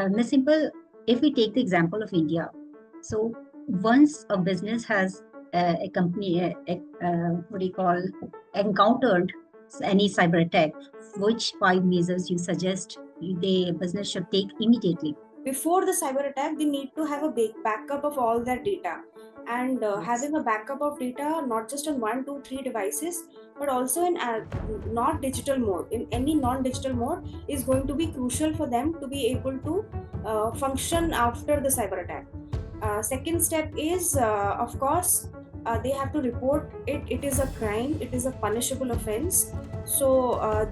Ms. Simple, if we take the example of India, so once a business has a company, what do you call, encountered any cyber attack, which five measures you suggest the business should take immediately? Before the cyber attack, they need to have a big backup of all their data, and Yes. having a backup of data not just on 1 2 3 devices, but also in not digital mode, in any non-digital mode, is going to be crucial for them to be able to function after the cyber attack. Second step is, of course, they have to report it. It is a crime, it is a punishable offense. So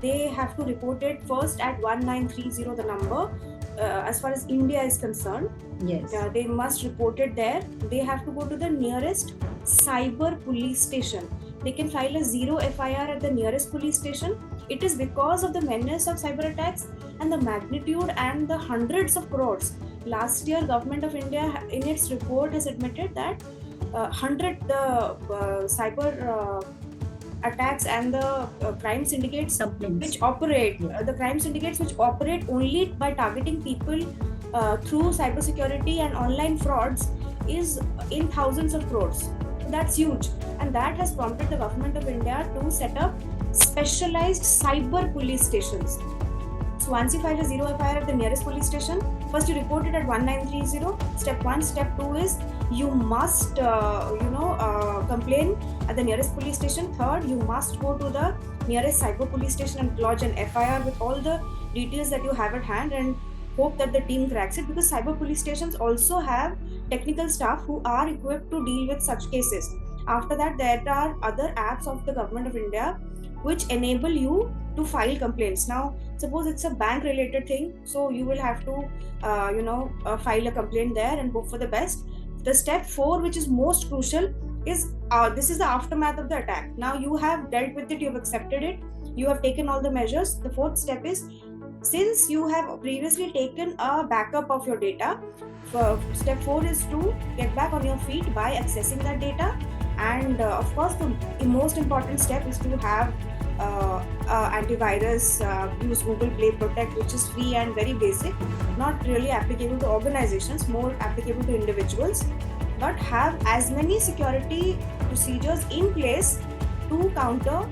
they have to report it first at 1930, the number. As far as India is concerned, Yes. they must report it there. They have to go to the nearest cyber police station. They can file a zero FIR at the nearest police station. It is because of the menace of cyber attacks and the magnitude and the hundreds of crores. Last year, Government of India in its report has admitted that 100 cyber attacks and the crime syndicates Complaints. which operate, Yeah. the crime syndicates which operate only by targeting people through cybersecurity and online frauds is in thousands of crores. That's huge, and that has prompted the Government of India to set up specialized cyber police stations. So once you file a zero FIR at the nearest police station, first you report it at 1930. Step 1. Step 2 is you must, complain at the nearest police station. Third, you must go to the nearest cyber police station and lodge an FIR with all the details that you have at hand, and hope that the team cracks it, because cyber police stations also have technical staff who are equipped to deal with such cases. After that, there are other apps of the Government of India which enable you to file complaints. Now, suppose it's a bank related thing, so you will have to file a complaint there and hope for the best. The step 4, which is most crucial, is this is the aftermath of the attack. Now you have dealt with it, you have accepted it, you have taken all the measures. The fourth step is, since you have previously taken a backup of your data, step 4 is to get back on your feet by accessing that data. And of course, the most important step is to have antivirus. Use Google Play Protect, which is free and very basic, not really applicable to organizations, more applicable to individuals. But have as many security procedures in place to counter